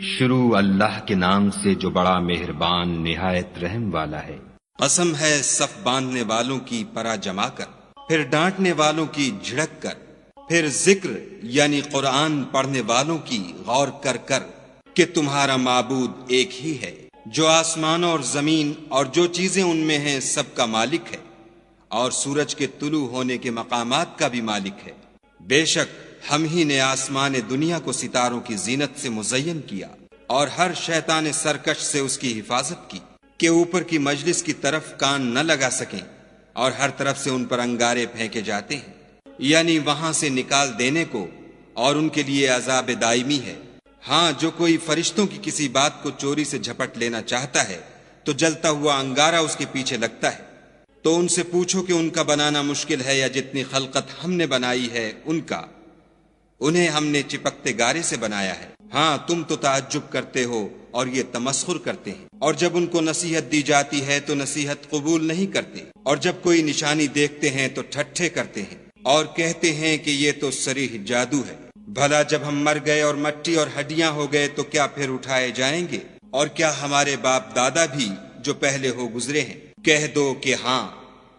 شروع اللہ کے نام سے جو بڑا مہربان نہایت رحم والا ہے۔ قسم ہے صف باندھنے والوں کی پرا جما کر، پھر ڈانٹنے والوں کی جھڑک کر، پھر ذکر یعنی قرآن پڑھنے والوں کی غور کر کر کہ تمہارا معبود ایک ہی ہے جو آسمانوں اور زمین اور جو چیزیں ان میں ہیں سب کا مالک ہے، اور سورج کے طلوع ہونے کے مقامات کا بھی مالک ہے۔ بے شک ہم ہی نے آسمان دنیا کو ستاروں کی زینت سے مزین کیا اور ہر شیطان سرکش سے اس کی حفاظت کی کہ اوپر کی مجلس کی طرف کان نہ لگا سکیں، اور ہر طرف سے ان پر انگارے پھینکے جاتے ہیں، یعنی وہاں سے نکال دینے کو، اور ان کے لیے عذاب دائمی ہے۔ ہاں، جو کوئی فرشتوں کی کسی بات کو چوری سے جھپٹ لینا چاہتا ہے تو جلتا ہوا انگارہ اس کے پیچھے لگتا ہے۔ تو ان سے پوچھو کہ ان کا بنانا مشکل ہے یا جتنی خلقت ہم نے بنائی ہے ان کا، انہیں ہم نے چپکتے گارے سے بنایا ہے۔ ہاں، تم تو تعجب کرتے ہو اور یہ تمسخر کرتے ہیں، اور جب ان کو نصیحت دی جاتی ہے تو نصیحت قبول نہیں کرتے، اور جب کوئی نشانی دیکھتے ہیں تو ٹھٹھے کرتے ہیں اور کہتے ہیں کہ یہ تو صریح جادو ہے۔ بھلا جب ہم مر گئے اور مٹی اور ہڈیاں ہو گئے تو کیا پھر اٹھائے جائیں گے؟ اور کیا ہمارے باپ دادا بھی جو پہلے ہو گزرے ہیں؟ کہہ دو کہ ہاں،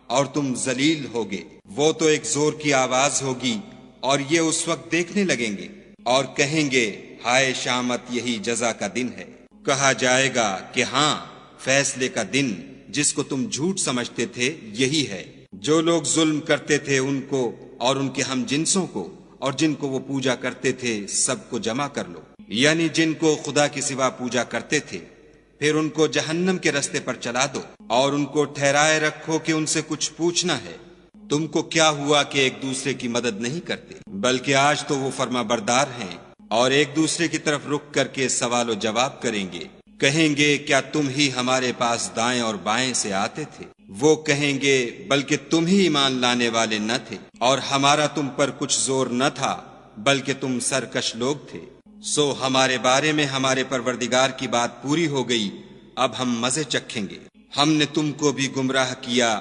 اور تم ذلیل ہوگے۔ وہ تو ایک زور کی آواز ہوگی اور یہ اس وقت دیکھنے لگیں گے اور کہیں گے ہائے شامت، یہی جزا کا دن ہے۔ کہا جائے گا کہ ہاں، فیصلے کا دن جس کو تم جھوٹ سمجھتے تھے یہی ہے۔ جو لوگ ظلم کرتے تھے ان کو اور ان کے ہم جنسوں کو اور جن کو وہ پوجا کرتے تھے سب کو جمع کر لو، یعنی جن کو خدا کے سوا پوجا کرتے تھے، پھر ان کو جہنم کے رستے پر چلا دو اور ان کو ٹھہرائے رکھو کہ ان سے کچھ پوچھنا ہے۔ تم کو کیا ہوا کہ ایک دوسرے کی مدد نہیں کرتے؟ بلکہ آج تو وہ فرما بردار ہیں اور ایک دوسرے کی طرف رک کر کے سوال و جواب کریں گے۔ کہیں گے کیا تم ہی ہمارے پاس دائیں اور بائیں سے آتے تھے؟ وہ کہیں گے بلکہ تم ہی ایمان لانے والے نہ تھے، اور ہمارا تم پر کچھ زور نہ تھا بلکہ تم سرکش لوگ تھے۔ سو ہمارے بارے میں ہمارے پروردگار کی بات پوری ہو گئی، اب ہم مزے چکھیں گے۔ ہم نے تم کو بھی گمراہ کیا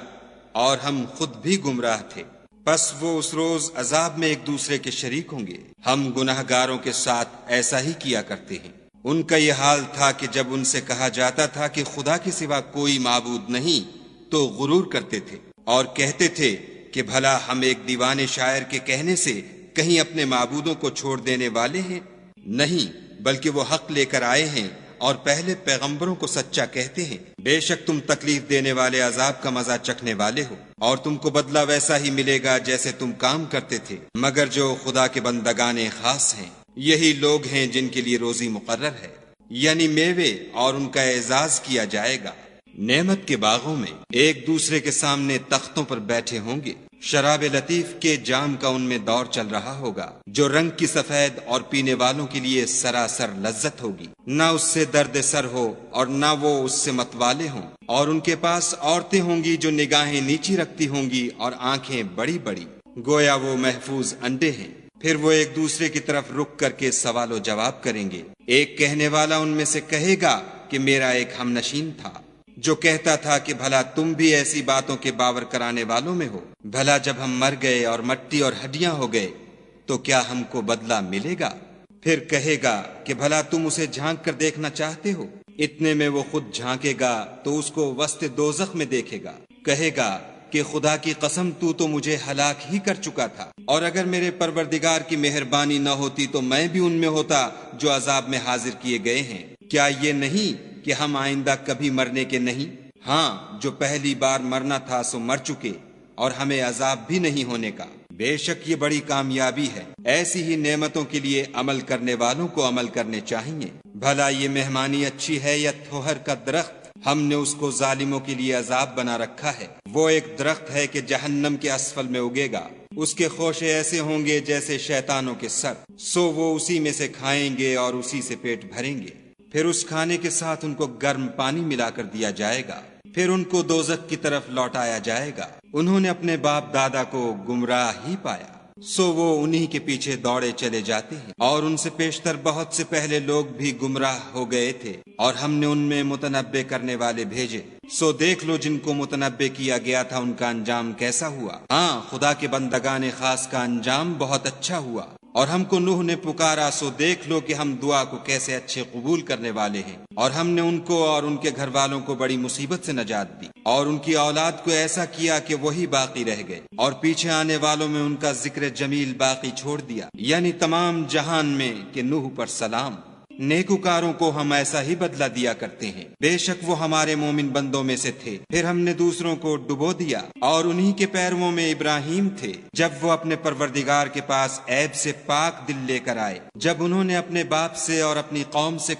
اور ہم خود بھی گمراہ تھے، پس وہ اس روز عذاب میں ایک دوسرے کے شریک ہوں گے۔ ہم گناہ گاروں کے ساتھ ایسا ہی کیا کرتے ہیں۔ ان کا یہ حال تھا کہ جب ان سے کہا جاتا تھا کہ خدا کے سوا کوئی معبود نہیں تو غرور کرتے تھے اور کہتے تھے کہ بھلا ہم ایک دیوانے شاعر کے کہنے سے کہیں اپنے معبودوں کو چھوڑ دینے والے ہیں؟ نہیں، بلکہ وہ حق لے کر آئے ہیں اور پہلے پیغمبروں کو سچا کہتے ہیں۔ بے شک تم تکلیف دینے والے عذاب کا مزہ چکھنے والے ہو، اور تم کو بدلہ ویسا ہی ملے گا جیسے تم کام کرتے تھے، مگر جو خدا کے بندگان خاص ہیں یہی لوگ ہیں جن کے لیے روزی مقرر ہے، یعنی میوے، اور ان کا اعزاز کیا جائے گا۔ نعمت کے باغوں میں ایک دوسرے کے سامنے تختوں پر بیٹھے ہوں گے، شراب لطیف کے جام کا ان میں دور چل رہا ہوگا جو رنگ کی سفید اور پینے والوں کے لیے سراسر لذت ہوگی، نہ اس سے درد سر ہو اور نہ وہ اس سے متوالے ہوں۔ اور ان کے پاس عورتیں ہوں گی جو نگاہیں نیچی رکھتی ہوں گی اور آنکھیں بڑی بڑی، گویا وہ محفوظ انڈے ہیں۔ پھر وہ ایک دوسرے کی طرف رک کر کے سوال و جواب کریں گے۔ ایک کہنے والا ان میں سے کہے گا کہ میرا ایک ہم نشین تھا جو کہتا تھا کہ بھلا تم بھی ایسی باتوں کے باور کرانے والوں میں ہو؟ بھلا جب ہم مر گئے اور مٹی اور ہڈیاں ہو گئے تو کیا ہم کو بدلہ ملے گا؟ پھر کہے گا کہ بھلا تم اسے جھانک کر دیکھنا چاہتے ہو؟ اتنے میں وہ خود جھانکے گا تو اس کو وسط دوزخ میں دیکھے گا، کہے گا کہ خدا کی قسم تو مجھے ہلاک ہی کر چکا تھا، اور اگر میرے پروردگار کی مہربانی نہ ہوتی تو میں بھی ان میں ہوتا جو عذاب میں حاضر کیے گئے ہیں۔ کیا یہ نہیں کہ ہم آئندہ کبھی مرنے کے نہیں؟ ہاں، جو پہلی بار مرنا تھا سو مر چکے، اور ہمیں عذاب بھی نہیں ہونے کا۔ بے شک یہ بڑی کامیابی ہے۔ ایسی ہی نعمتوں کے لیے عمل کرنے والوں کو عمل کرنے چاہیے۔ بھلا یہ مہمانی اچھی ہے یا تھوہر کا درخت؟ ہم نے اس کو ظالموں کے لیے عذاب بنا رکھا ہے۔ وہ ایک درخت ہے کہ جہنم کے اسفل میں اگے گا، اس کے خوشے ایسے ہوں گے جیسے شیطانوں کے سر، سو وہ اسی میں سے کھائیں گے اور اسی سے پیٹ بھریں گے۔ پھر اس کھانے کے ساتھ ان کو گرم پانی ملا کر دیا جائے گا، پھر ان کو دوزخ کی طرف لوٹایا جائے گا۔ انہوں نے اپنے باپ دادا کو گمراہ ہی پایا، سو وہ انہی کے پیچھے دوڑے چلے جاتے ہیں، اور ان سے پیشتر بہت سے پہلے لوگ بھی گمراہ ہو گئے تھے، اور ہم نے ان میں متنبع کرنے والے بھیجے، سو دیکھ لو جن کو متنبع کیا گیا تھا ان کا انجام کیسا ہوا۔ ہاں، خدا کے بندگان خاص کا انجام بہت اچھا ہوا۔ اور ہم کو نوح نے پکارا سو دیکھ لو کہ ہم دعا کو کیسے اچھے قبول کرنے والے ہیں، اور ہم نے ان کو اور ان کے گھر والوں کو بڑی مصیبت سے نجات دی، اور ان کی اولاد کو ایسا کیا کہ وہی باقی رہ گئے، اور پیچھے آنے والوں میں ان کا ذکر جمیل باقی چھوڑ دیا، یعنی تمام جہان میں کہ نوح پر سلام۔ نیکوکاروں کو ہم ایسا ہی بدلہ دیا کرتے ہیں، بے شک وہ ہمارے مومن بندوں میں سے تھے۔ پھر ہم نے دوسروں کو ڈبو دیا، اور انہی کے پیرووں میں ابراہیم تھے، جب وہ اپنے پروردگار کے پاس عیب سے پاک دل لے کر آئے، جب انہوں نے اپنے باپ سے اور اپنی قوم سے